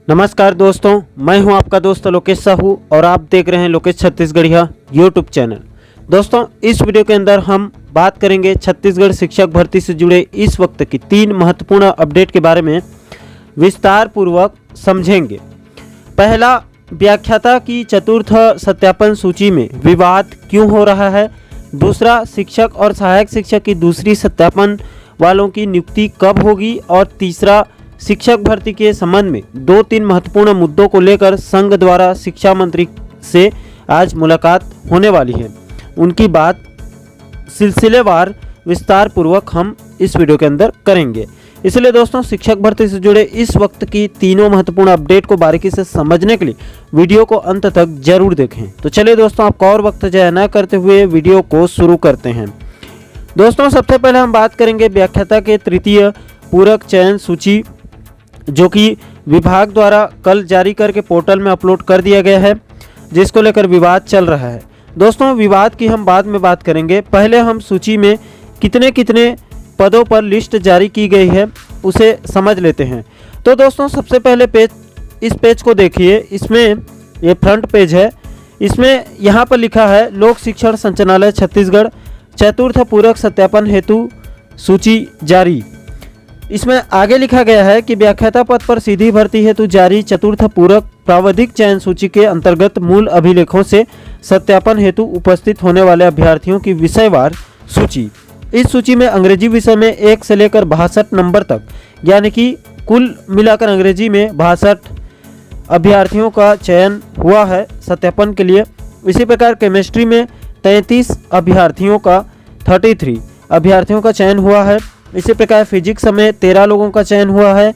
नमस्कार दोस्तों, मैं हूं आपका दोस्त लोकेश साहू और आप देख रहे हैं लोकेश छत्तीसगढ़िया यूट्यूब चैनल। दोस्तों, इस वीडियो के अंदर हम बात करेंगे छत्तीसगढ़ शिक्षक भर्ती से जुड़े इस वक्त की 3 महत्वपूर्ण अपडेट के बारे में विस्तार पूर्वक समझेंगे। पहला, व्याख्याता की चतुर्थ सत्यापन सूची में विवाद क्यों हो रहा है। दूसरा, शिक्षक और सहायक शिक्षक की दूसरी सत्यापन वालों की नियुक्ति कब होगी। और तीसरा, शिक्षक भर्ती के संबंध में 2-3 महत्वपूर्ण मुद्दों को लेकर संघ द्वारा शिक्षा मंत्री से आज मुलाकात होने वाली है। उनकी बात सिलसिलेवार विस्तार पूर्वक हम इस वीडियो के अंदर करेंगे। इसलिए दोस्तों, शिक्षक भर्ती से जुड़े इस वक्त की तीनों महत्वपूर्ण अपडेट को बारीकी से समझने के लिए वीडियो को अंत तक जरूर देखें। तो चलिए दोस्तों, आपका और वक्त जाया न करते हुए वीडियो को शुरू करते हैं। दोस्तों, सबसे पहले हम बात करेंगे व्याख्याता के तृतीय पूरक चयन सूची, जो कि विभाग द्वारा कल जारी करके पोर्टल में अपलोड कर दिया गया है, जिसको लेकर विवाद चल रहा है। दोस्तों, विवाद की हम बाद में बात करेंगे। पहले हम सूची में कितने कितने पदों पर लिस्ट जारी की गई है उसे समझ लेते हैं। तो दोस्तों, सबसे पहले इस पेज को देखिए। इसमें ये फ्रंट पेज है। इसमें यहाँ पर लिखा है लोक शिक्षण संचालनालय छत्तीसगढ़ चतुर्थ पूरक सत्यापन हेतु सूची जारी। इसमें आगे लिखा गया है कि व्याख्याता पद पर सीधी भर्ती हेतु जारी चतुर्थ पूरक प्रावधिक चयन सूची के अंतर्गत मूल अभिलेखों से सत्यापन हेतु उपस्थित होने वाले अभ्यर्थियों की विषयवार सूची। इस सूची में अंग्रेजी विषय में 1 से लेकर 62 नंबर तक, यानी कि कुल मिलाकर अंग्रेजी में 62 अभ्यर्थियों का चयन हुआ है सत्यापन के लिए। इसी प्रकार केमिस्ट्री में 33 अभ्यर्थियों का 33 अभ्यर्थियों का चयन हुआ है। इसी प्रकार फिजिक्स में 13 लोगों का चयन हुआ है।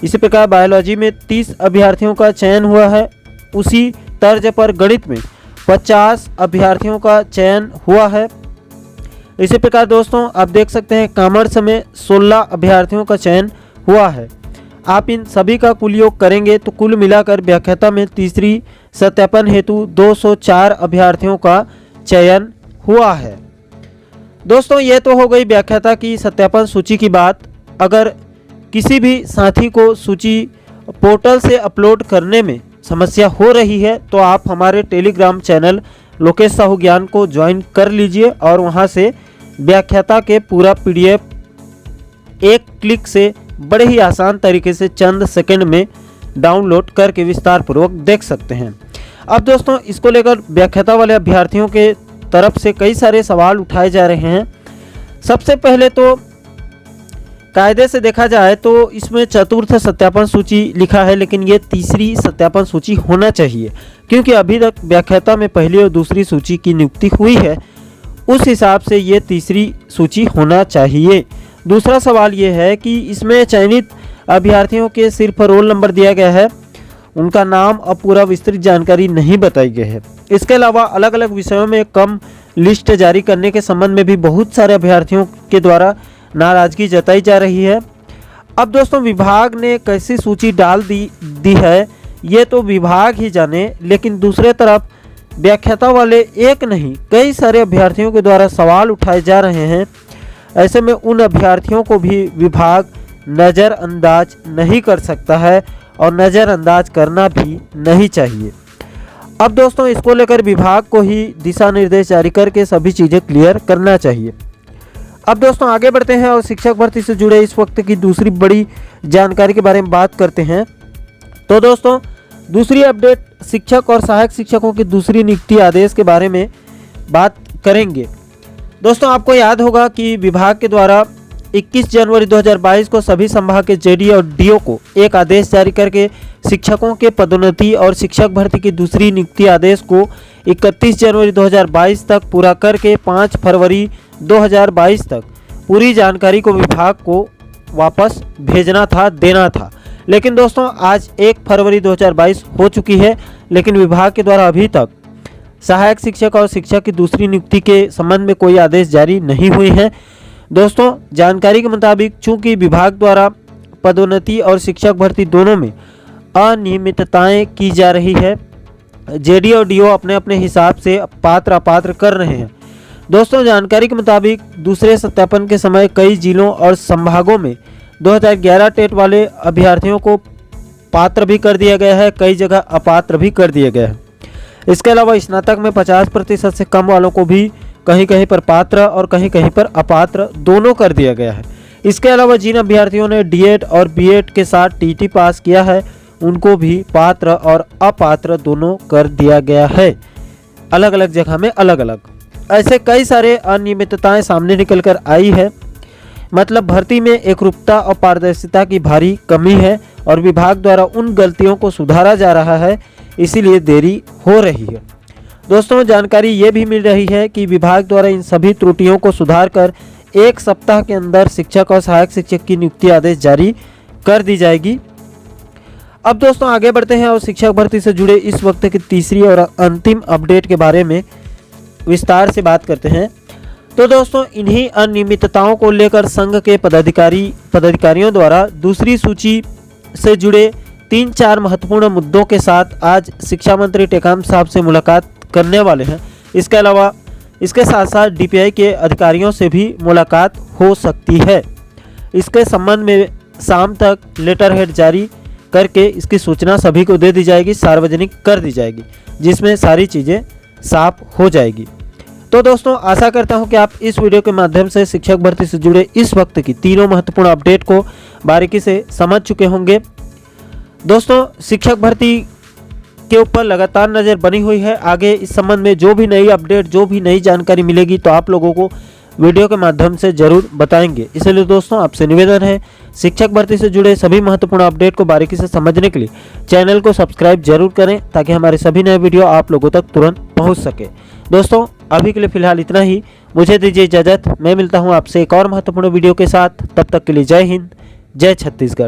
इसी प्रकार बायोलॉजी में 30 अभ्यर्थियों का चयन हुआ है। उसी तर्ज पर गणित में 50 अभ्यर्थियों का चयन हुआ है। इसी प्रकार दोस्तों, आप देख सकते हैं कॉमर्स में 16 अभ्यर्थियों का चयन हुआ है। आप इन सभी का कुल योग करेंगे तो कुल मिलाकर व्याख्याता में तीसरी सत्यापन हेतु 204 अभ्यर्थियों का चयन हुआ है। दोस्तों, ये तो हो गई व्याख्याता की सत्यापन सूची की बात। अगर किसी भी साथी को सूची पोर्टल से अपलोड करने में समस्या हो रही है तो आप हमारे टेलीग्राम चैनल लोकेश साहू ज्ञान को ज्वाइन कर लीजिए और वहां से व्याख्याता के पूरा PDF एक क्लिक से बड़े ही आसान तरीके से चंद सेकंड में डाउनलोड करके विस्तार पूर्वक देख सकते हैं। अब दोस्तों, इसको लेकर व्याख्याता वाले अभ्यर्थियों के तरफ से कई सारे सवाल उठाए जा रहे हैं। सबसे पहले तो कायदे से देखा जाए तो इसमें चतुर्थ सत्यापन सूची लिखा है, लेकिन ये तीसरी सत्यापन सूची होना चाहिए, क्योंकि अभी तक व्याख्याता में पहली और दूसरी सूची की नियुक्ति हुई है। उस हिसाब से ये तीसरी सूची होना चाहिए। दूसरा सवाल ये है कि इसमें चयनित अभ्यर्थियों के सिर्फ रोल नंबर दिया गया है, उनका नाम और पूरा विस्तृत जानकारी नहीं बताई गई है। इसके अलावा अलग अलग विषयों में कम लिस्ट जारी करने के संबंध में भी बहुत सारे अभ्यर्थियों के द्वारा नाराजगी जताई जा रही है। अब दोस्तों, विभाग ने कैसी सूची डाल दी है ये तो विभाग ही जाने, लेकिन दूसरे तरफ व्याख्याता वाले एक नहीं कई सारे अभ्यर्थियों के द्वारा सवाल उठाए जा रहे हैं। ऐसे में उन अभ्यर्थियों को भी विभाग नज़रअंदाज नहीं कर सकता है और नज़रअंदाज करना भी नहीं चाहिए। अब दोस्तों, इसको लेकर विभाग को ही दिशा निर्देश जारी करके सभी चीज़ें क्लियर करना चाहिए। अब दोस्तों, आगे बढ़ते हैं और शिक्षक भर्ती से जुड़े इस वक्त की दूसरी बड़ी जानकारी के बारे में बात करते हैं। तो दोस्तों, दूसरी अपडेट शिक्षक और सहायक शिक्षकों की दूसरी नियुक्ति आदेश के बारे में बात करेंगे। दोस्तों, आपको याद होगा कि विभाग के द्वारा 21 जनवरी 2022 को सभी संभाग के JD और DO को एक आदेश जारी करके शिक्षकों के पदोन्नति और शिक्षक भर्ती की दूसरी नियुक्ति आदेश को 31 जनवरी 2022 तक पूरा करके 5 फरवरी 2022 तक पूरी जानकारी को विभाग को वापस भेजना था, देना था। लेकिन दोस्तों, आज 1 फरवरी 2022 हो चुकी है, लेकिन विभाग के द्वारा अभी तक सहायक शिक्षक और शिक्षक की दूसरी नियुक्ति के संबंध में कोई आदेश जारी नहीं हुए हैं। दोस्तों, जानकारी के मुताबिक चूंकि विभाग द्वारा पदोन्नति और शिक्षक भर्ती दोनों में अनियमितताएं की जा रही है, JD और DO अपने अपने हिसाब से पात्र अपात्र कर रहे हैं। दोस्तों, जानकारी के मुताबिक दूसरे सत्यापन के समय कई जिलों और संभागों में 2011 टेट वाले अभ्यर्थियों को पात्र भी कर दिया गया है, कई जगह अपात्र भी कर दिया गया है। इसके अलावा स्नातक में 50% से कम वालों को भी कहीं कहीं पर पात्र और कहीं कहीं पर अपात्र दोनों कर दिया गया है। इसके अलावा जिन अभ्यर्थियों ने डीएड और बीएड के साथ टीटी पास किया है उनको भी पात्र और अपात्र दोनों कर दिया गया है, अलग अलग जगह में अलग अलग। ऐसे कई सारे अनियमितताएं सामने निकल कर आई है। मतलब भर्ती में एकरूपता और पारदर्शिता की भारी कमी है और विभाग द्वारा उन गलतियों को सुधारा जा रहा है, इसीलिए देरी हो रही है। दोस्तों, जानकारी ये भी मिल रही है कि विभाग द्वारा इन सभी त्रुटियों को सुधार कर 1 सप्ताह के अंदर शिक्षक और सहायक शिक्षक की नियुक्ति आदेश जारी कर दी जाएगी। अब दोस्तों आगे बढ़ते हैं और शिक्षक भर्ती से जुड़े इस वक्त की तीसरी और अंतिम अपडेट के बारे में विस्तार से बात करते हैं। तो दोस्तों, इन्हीं अनियमितताओं को लेकर संघ के पदाधिकारियों द्वारा दूसरी सूची से जुड़े 3-4 महत्वपूर्ण मुद्दों के साथ आज शिक्षा मंत्री टेकाम साहब से मुलाकात करने वाले हैं। इसके अलावा इसके साथ साथ डीपीआई के अधिकारियों से भी मुलाकात हो सकती है। इसके संबंध में शाम तक लेटर हेड जारी करके इसकी सूचना सभी को दे दी जाएगी, सार्वजनिक कर दी जाएगी, जिसमें सारी चीज़ें साफ हो जाएगी। तो दोस्तों, आशा करता हूं कि आप इस वीडियो के माध्यम से शिक्षक भर्ती से जुड़े इस वक्त की तीनों महत्वपूर्ण अपडेट को बारीकी से समझ चुके होंगे। दोस्तों, शिक्षक भर्ती के ऊपर लगातार नज़र बनी हुई है। आगे इस संबंध में जो भी नई अपडेट, जो भी नई जानकारी मिलेगी तो आप लोगों को वीडियो के माध्यम से जरूर बताएंगे। इसलिए दोस्तों, आपसे निवेदन है, शिक्षक भर्ती से जुड़े सभी महत्वपूर्ण अपडेट को बारीकी से समझने के लिए चैनल को सब्सक्राइब जरूर करें, ताकि हमारे सभी नए वीडियो आप लोगों तक तुरंत पहुंच सके। दोस्तों, अभी के लिए फिलहाल इतना ही, मुझे दीजिए इजाज़त। मैं मिलता हूं आपसे एक और महत्वपूर्ण वीडियो के साथ। तब तक के लिए जय हिंद, जय छत्तीसगढ़।